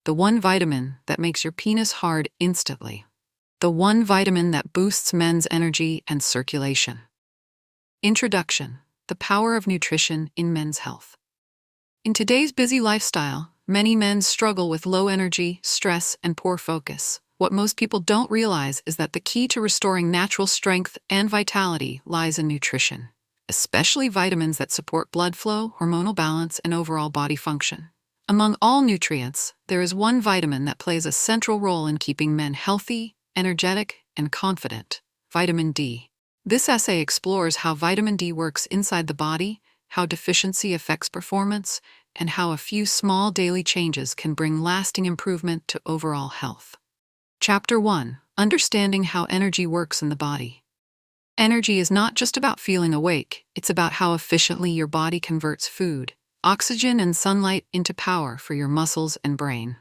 the one vitamin that makes your penis hard instantly. The one vitamin that boosts men's energy and circulation. Introduction: the power of nutrition in men's health. In today's busy lifestyle, many men struggle with low energy, stress, and poor focus. What most people don't realize is that the key to restoring natural strength and vitality lies in nutrition, especially vitamins that support blood flow, hormonal balance, and overall body function. Among all nutrients, there is one vitamin that plays a central role in keeping men healthy, energetic, and confident: vitamin D. This essay explores how vitamin D works inside the body, how deficiency affects performance, and how a few small daily changes can bring lasting improvement to overall health. Chapter 1: Understanding how energy works in the body. Energy is not just about feeling awake, it's about how efficiently your body converts food, oxygen, and sunlight into power for your muscles and brain.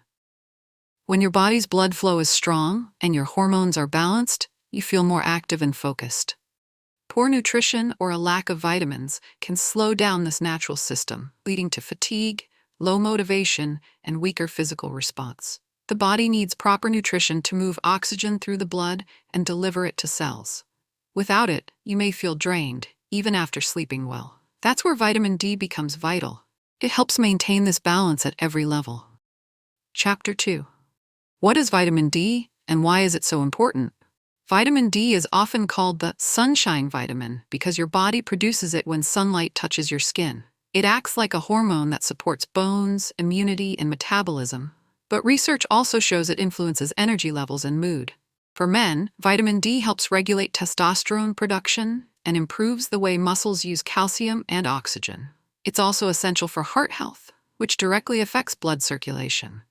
When your body's blood flow is strong and your hormones are balanced, you feel more active and focused. Poor nutrition or a lack of vitamins can slow down this natural system, leading to fatigue, low motivation, and weaker physical response. The body needs proper nutrition to move oxygen through the blood and deliver it to cells. Without it, you may feel drained, even after sleeping well. That's where vitamin D becomes vital. It helps maintain this balance at every level. Chapter 2: What is vitamin D, and why is it so important? Vitamin D is often called the sunshine vitamin because your body produces it when sunlight touches your skin. It acts like a hormone that supports bones, immunity, and metabolism, but research also shows it influences energy levels and mood. For men, vitamin D helps regulate testosterone production and improves the way muscles use calcium and oxygen. It's also essential for heart health, which directly affects blood circulation.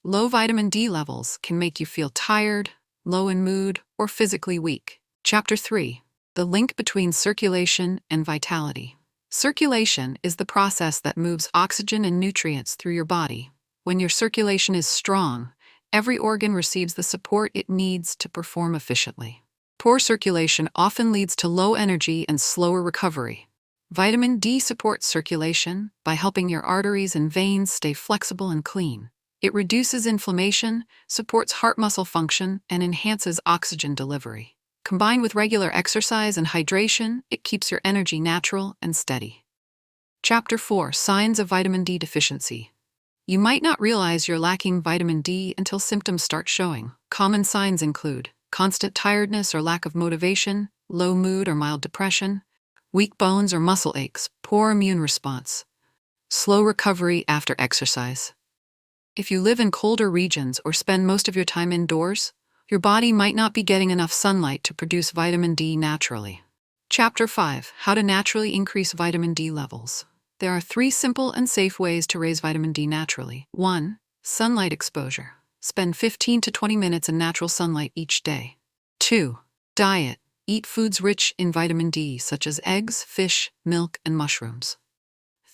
Low vitamin D levels can make you feel tired, low in mood, or physically weak. Chapter 3: The link between circulation and vitality. Circulation is the process that moves oxygen and nutrients through your body. When your circulation is strong, every organ receives the support it needs to perform efficiently. Poor circulation often leads to low energy and slower recovery. Vitamin D supports circulation by helping your arteries and veins stay flexible and clean. It reduces inflammation, supports heart muscle function, and enhances oxygen delivery. Combined with regular exercise and hydration, it keeps your energy natural and steady. Chapter 4: Signs of vitamin D deficiency. You might not realize you're lacking vitamin D until symptoms start showing. Common signs include constant tiredness or lack of motivation, low mood or mild depression, weak bones or muscle aches, poor immune response, slow recovery after exercise. If you live in colder regions or spend most of your time indoors, your body might not be getting enough sunlight to produce vitamin D naturally. Chapter 5: How to naturally increase vitamin D levels. There are 3 simple and safe ways to raise vitamin D naturally. 1. Sunlight exposure. Spend 15 to 20 minutes in natural sunlight each day. 2. Diet. Eat foods rich in vitamin D, such as eggs, fish, milk, and mushrooms.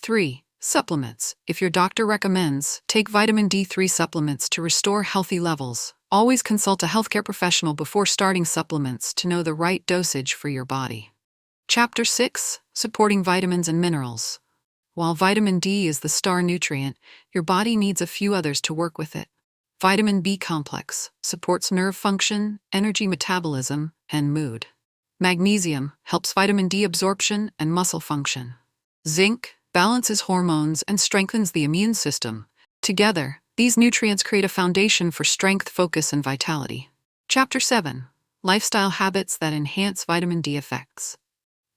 3. Supplements. If your doctor recommends, take vitamin D3 supplements to restore healthy levels. Always consult a healthcare professional before starting supplements to know the right dosage for your body. Chapter 6: Supporting vitamins and minerals. While vitamin D is the star nutrient, your body needs a few others to work with it. Vitamin B complex supports nerve function, energy metabolism, and mood. Magnesium helps vitamin D absorption and muscle function. Zinc balances hormones and strengthens the immune system. Together, these nutrients create a foundation for strength, focus, and vitality. Chapter 7: Lifestyle habits that enhance vitamin D effects.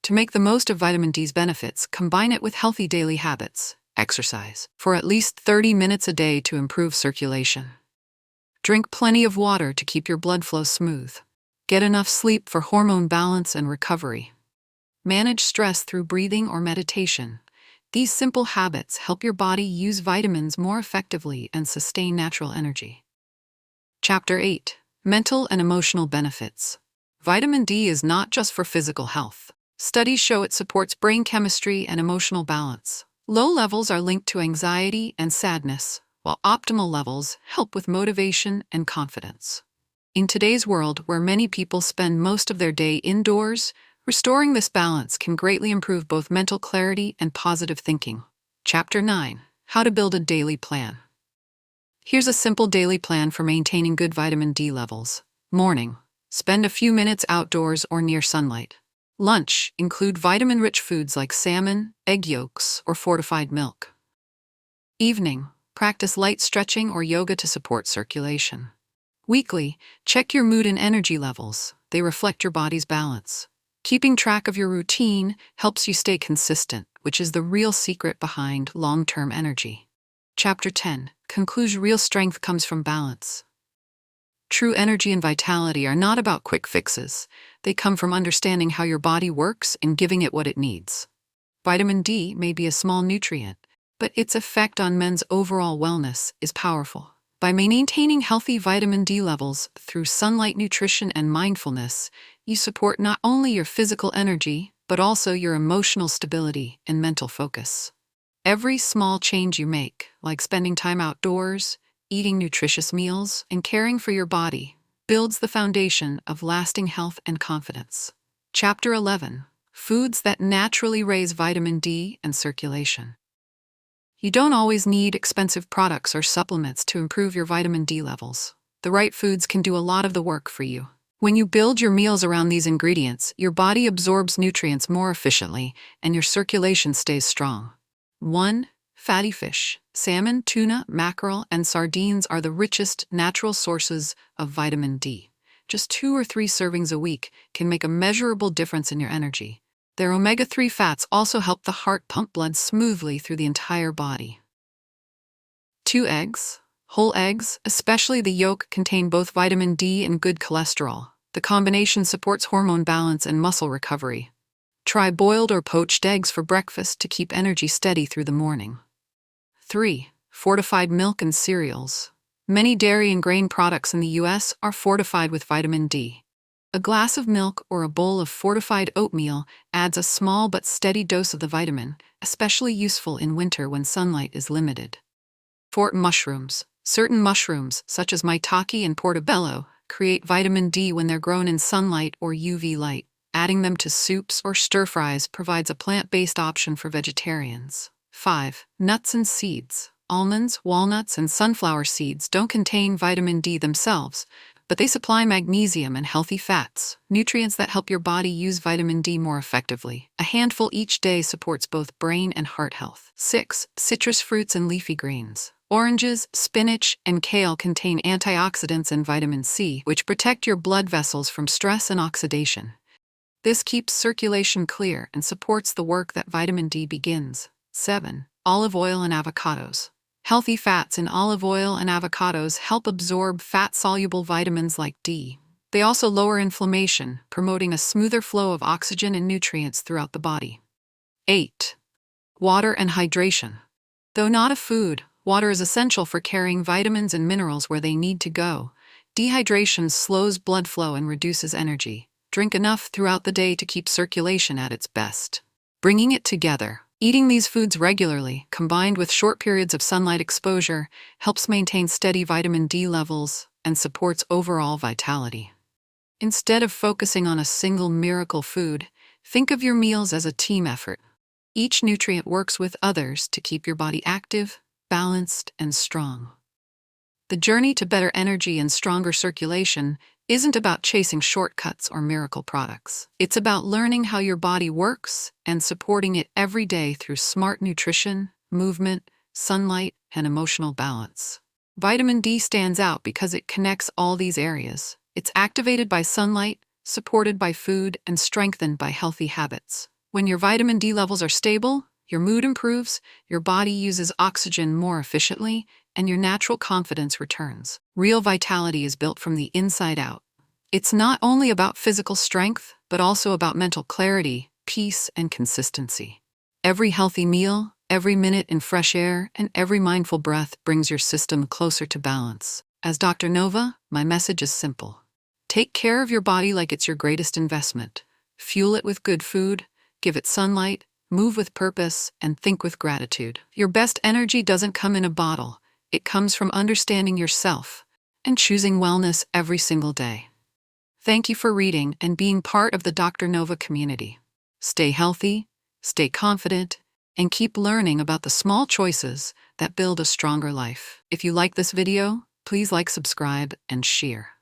To make the most of vitamin D's benefits, combine it with healthy daily habits. Exercise for at least 30 minutes a day to improve circulation. Drink plenty of water to keep your blood flow smooth. Get enough sleep for hormone balance and recovery. Manage stress through breathing or meditation. These simple habits help your body use vitamins more effectively and sustain natural energy. Chapter 8: Mental and emotional benefits. Vitamin D is not just for physical health. Studies show it supports brain chemistry and emotional balance. Low levels are linked to anxiety and sadness, while optimal levels help with motivation and confidence. In today's world, where many people spend most of their day indoors, restoring this balance can greatly improve both mental clarity and positive thinking. Chapter 9: How to build a daily plan. Here's a simple daily plan for maintaining good vitamin D levels. Morning. Spend a few minutes outdoors or near sunlight. Lunch. Include vitamin-rich foods like salmon, egg yolks, or fortified milk. Evening. Practice light stretching or yoga to support circulation. Weekly. Check your mood and energy levels. They reflect your body's balance. Keeping track of your routine helps you stay consistent, which is the real secret behind long-term energy. Chapter 10. Conclusion. Real strength comes from balance. True energy and vitality are not about quick fixes. They come from understanding how your body works and giving it what it needs. Vitamin D may be a small nutrient, but its effect on men's overall wellness is powerful. By maintaining healthy vitamin D levels through sunlight, nutrition, and mindfulness, you support not only your physical energy, but also your emotional stability and mental focus. Every small change you make, like spending time outdoors, eating nutritious meals, and caring for your body, builds the foundation of lasting health and confidence. Chapter 11. Foods that naturally raise vitamin D and circulation. You don't always need expensive products or supplements to improve your vitamin D levels. The right foods can do a lot of the work for you. When you build your meals around these ingredients, your body absorbs nutrients more efficiently and your circulation stays strong. 1. Fatty fish. Salmon, tuna, mackerel, and sardines are the richest natural sources of vitamin D. Just 2 or 3 servings a week can make a measurable difference in your energy. Their omega-3 fats also help the heart pump blood smoothly through the entire body. 2 eggs. Whole eggs, especially the yolk, contain both vitamin D and good cholesterol. The combination supports hormone balance and muscle recovery. Try boiled or poached eggs for breakfast to keep energy steady through the morning. 3. Fortified milk and cereals. Many dairy and grain products in the U.S. are fortified with vitamin D. A glass of milk or a bowl of fortified oatmeal adds a small but steady dose of the vitamin, especially useful in winter when sunlight is limited. 4. Mushrooms. Certain mushrooms, such as maitake and portobello, create vitamin D when they're grown in sunlight or UV light. Adding them to soups or stir-fries provides a plant-based option for vegetarians. 5. Nuts and seeds. Almonds, walnuts, and sunflower seeds don't contain vitamin D themselves, but they supply magnesium and healthy fats, nutrients that help your body use vitamin D more effectively. A handful each day supports both brain and heart health. 6. Citrus fruits and leafy greens. Oranges, spinach, and kale contain antioxidants and vitamin C, which protect your blood vessels from stress and oxidation. This keeps circulation clear and supports the work that vitamin D begins. 7. Olive oil and avocados. Healthy fats in olive oil and avocados help absorb fat-soluble vitamins like D. They also lower inflammation, promoting a smoother flow of oxygen and nutrients throughout the body. 8. Water and hydration. Though not a food, water is essential for carrying vitamins and minerals where they need to go. Dehydration slows blood flow and reduces energy. Drink enough throughout the day to keep circulation at its best. Bringing it together. Eating these foods regularly, combined with short periods of sunlight exposure, helps maintain steady vitamin D levels and supports overall vitality. Instead of focusing on a single miracle food, think of your meals as a team effort. Each nutrient works with others to keep your body active, balanced, and strong. The journey to better energy and stronger circulation isn't about chasing shortcuts or miracle products. It's about learning how your body works and supporting it every day through smart nutrition, movement, sunlight, and emotional balance. Vitamin D stands out because it connects all these areas. It's activated by sunlight, supported by food, and strengthened by healthy habits. When your vitamin D levels are stable, your mood improves, your body uses oxygen more efficiently, and your natural confidence returns. Real vitality is built from the inside out. It's not only about physical strength, but also about mental clarity, peace, and consistency. Every healthy meal, every minute in fresh air, and every mindful breath brings your system closer to balance. As Dr. Nova, my message is simple. Take care of your body like it's your greatest investment. Fuel it with good food, give it sunlight, move with purpose, and think with gratitude. Your best energy doesn't come in a bottle. It comes from understanding yourself and choosing wellness every single day. Thank you for reading and being part of the Dr. Nova community. Stay healthy, stay confident, and keep learning about the small choices that build a stronger life. If you like this video, please like, subscribe, and share.